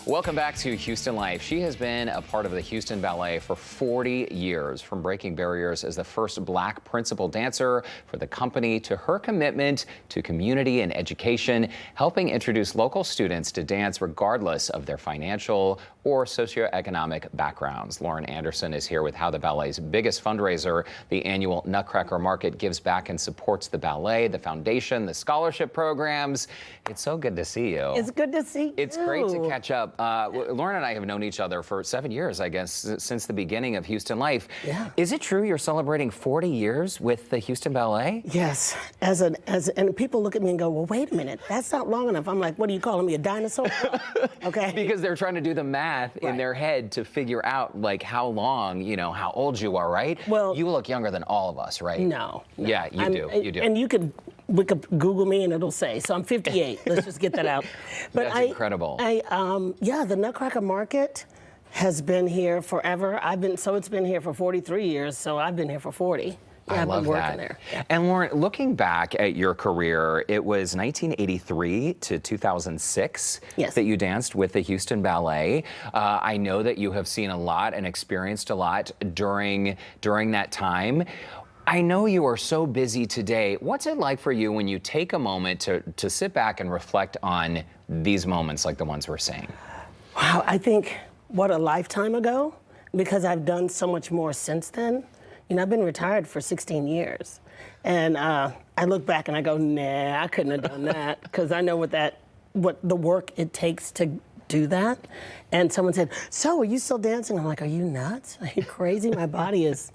Welcome back to Houston Life. She has been a part of the Houston Ballet for 40 years, from breaking barriers as the first Black principal dancer for the company to her commitment to community and education, helping introduce local students to dance regardless of their financial or socioeconomic backgrounds. Lauren Anderson is here with how the ballet's biggest fundraiser, the annual Nutcracker Market, gives back and supports the ballet, the foundation, the scholarship programs. It's so good to see you. It's good to see you. It's great to catch up. Lauren and I have known each other for 7 years, I guess, since the beginning of Houston Life. Yeah. Is it true you're celebrating 40 years with the Houston Ballet? Yes. And people look at me and go, well, wait a minute, that's not long enough. I'm like, what are you calling me, a dinosaur? Okay. Because they're trying to do the math in their head to figure out, like, how long, you know, how old you are, right? Well, you look younger than all of us, right? No. Yeah, you do. And you could Google me and it'll say. So I'm 58. Let's just get that out. But That's incredible. Yeah, the Nutcracker Market has been here forever. It's been here for 43 years, so I've been here for 40. Yeah, I've been working there. Yeah. And Lauren, looking back at your career, it was 1983 to 2006 that you danced with the Houston Ballet. I know that you have seen a lot and experienced a lot during that time. I know you are so busy today. What's it like for you when you take a moment to sit back and reflect on these moments like the ones we're seeing? Wow, I think what a lifetime ago, because I've done so much more since then. You know, I've been retired for 16 years. And I look back and I go, nah, I couldn't have done that, because I know what the work it takes to do that. And someone said, so are you still dancing? I'm like, are you nuts? Are you crazy? My body is,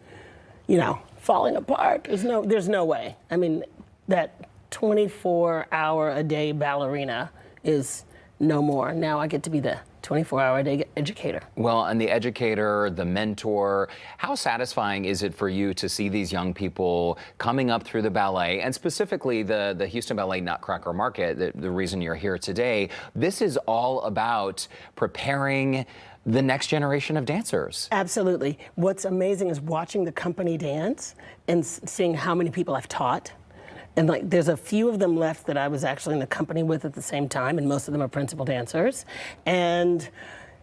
you know, falling apart. There's no way. I mean, that 24-hour-a-day ballerina is no more. Now I get to be the 24-hour-a-day educator. Well, and the educator, the mentor, how satisfying is it for you to see these young people coming up through the ballet, and specifically the Houston Ballet Nutcracker Market, the reason you're here today? This is all about preparing the next generation of dancers. Absolutely. What's amazing is watching the company dance and seeing how many people I've taught. And like, there's a few of them left that I was actually in the company with at the same time, and most of them are principal dancers. And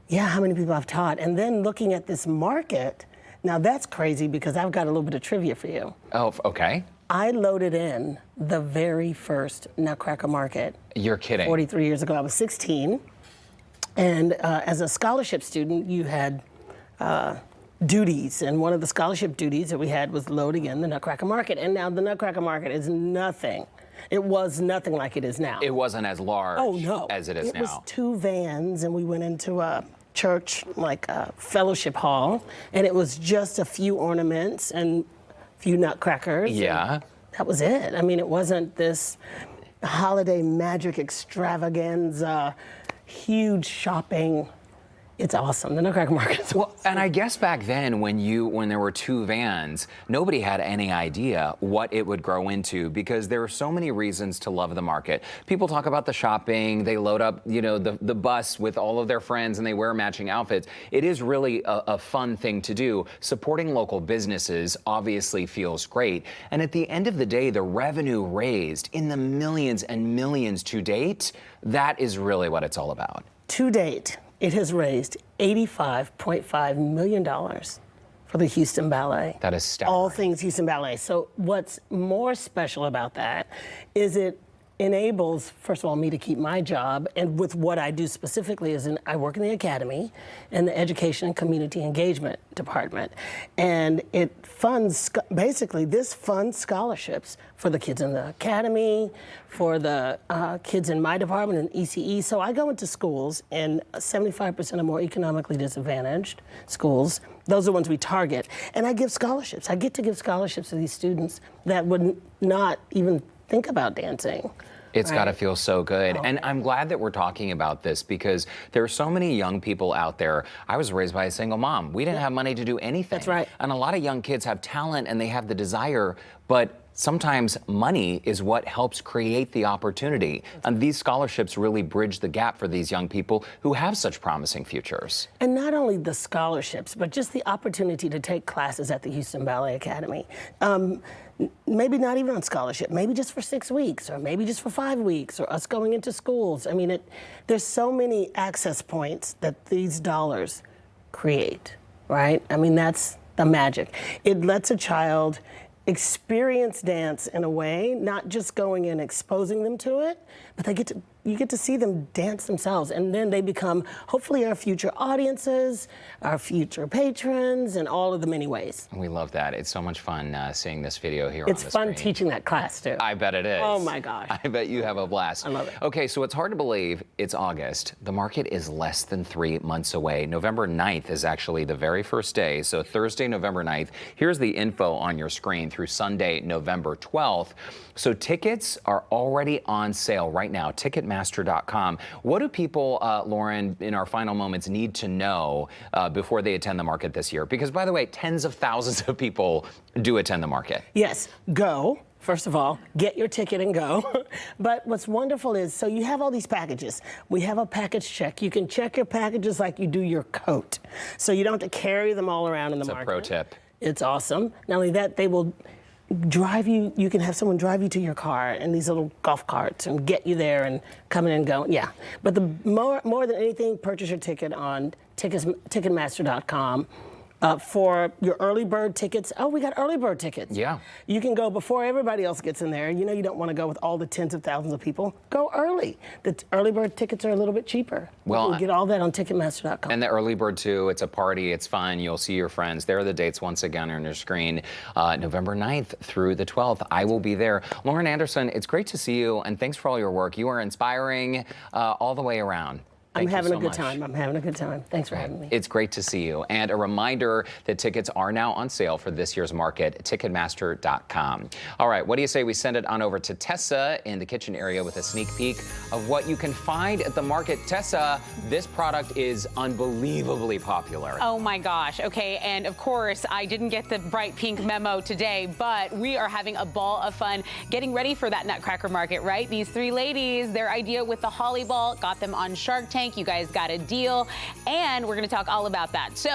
yeah, how many people I've taught. And then looking at this market, now that's crazy because I've got a little bit of trivia for you. Oh, okay. I loaded in the very first Nutcracker Market. You're kidding. 43 years ago. I was 16. And as a scholarship student, you had duties, and one of the scholarship duties that we had was loading in the Nutcracker Market. And now the Nutcracker Market is nothing. It was nothing like it is now. It wasn't as large as it is now. It was 2 vans, and we went into a church, like a fellowship hall, and it was just a few ornaments and a few nutcrackers. Yeah. That was it. I mean, it wasn't this holiday magic extravaganza, huge shopping. It's awesome. The Nutcracker Market is awesome. And I guess back then, when there were 2 vans, nobody had any idea what it would grow into, because there are so many reasons to love the market. People talk about the shopping, they load up, you know, the bus with all of their friends and they wear matching outfits. It is really a fun thing to do. Supporting local businesses obviously feels great. And at the end of the day, the revenue raised in the millions and millions to date, that is really what it's all about. To date, it has raised $85.5 million for the Houston Ballet. That is staggering. All things Houston Ballet. So what's more special about that is it enables, first of all, me to keep my job, and with what I do specifically is I work in the academy and the education and community engagement department, and it funds, basically this funds scholarships for the kids in the academy, for the kids in my department in ECE. So I go into schools, and 75% are more economically disadvantaged schools. Those are the ones we target, and I give scholarships. I get to give scholarships to these students that would not even think about dancing. It's got to feel so good. And I'm glad that we're talking about this, because there are so many young people out there. I was raised by a single mom. We didn't have money to do anything. That's right. And a lot of young kids have talent and they have the desire, but sometimes money is what helps create the opportunity. And these scholarships really bridge the gap for these young people who have such promising futures. And not only the scholarships, but just the opportunity to take classes at the Houston Ballet Academy. maybe not even on scholarship, maybe just for 6 weeks, or maybe just for 5 weeks, or us going into schools. I mean, there's so many access points that these dollars create, right? I mean, that's the magic. It lets a child experience dance in a way, not just going and exposing them to it, but you get to see them dance themselves, and then they become hopefully our future audiences, our future patrons, in all of the many ways. We love that. It's so much fun seeing this video here It's on the fun screen. teaching that class too. I bet it is. Oh my gosh. I bet you have a blast. I love it. Okay, so it's hard to believe it's August. The market is less than 3 months away. November 9th is actually the very first day, so Thursday, November 9th. Here's the info on your screen through Sunday, November 12th. So tickets are already on sale right now, Ticketmaster.com. What do people, Lauren, in our final moments need to know before they attend the market this year? Because, by the way, tens of thousands of people do attend the market. Yes, go. First of all, get your ticket and go. But what's wonderful is, so you have all these packages. We have a package check. You can check your packages like you do your coat. So you don't have to carry them all around in the market. It's a pro tip. It's awesome. Not only that, they will drive you, you can have someone drive you to your car in these little golf carts and get you there and come in and go. Yeah. But the more than anything, purchase your ticket on Ticketmaster.com. For your early bird tickets. Oh, we got early bird tickets. Yeah. You can go before everybody else gets in there. You know you don't want to go with all the tens of thousands of people. Go early. The early bird tickets are a little bit cheaper. Well, you can get all that on Ticketmaster.com. And the early bird too, it's a party, it's fun, you'll see your friends. There are the dates once again on your screen, November 9th through the 12th. I will be there. Lauren Anderson, it's great to see you, and thanks for all your work. You are inspiring all the way around. I'm having a good much. time. I'm having a good time. Thanks for having me. It's great to see you. And a reminder that tickets are now on sale for this year's market, Ticketmaster.com. All right, what do you say we send it on over to Tessa in the kitchen area with a sneak peek of what you can find at the market. Tessa, this product is unbelievably popular. Oh my gosh, okay, and of course, I didn't get the bright pink memo today, but we are having a ball of fun getting ready for that Nutcracker Market, right? These three ladies, their idea with the holly ball got them on Shark Tank. You guys got a deal, and we're going to talk all about that. So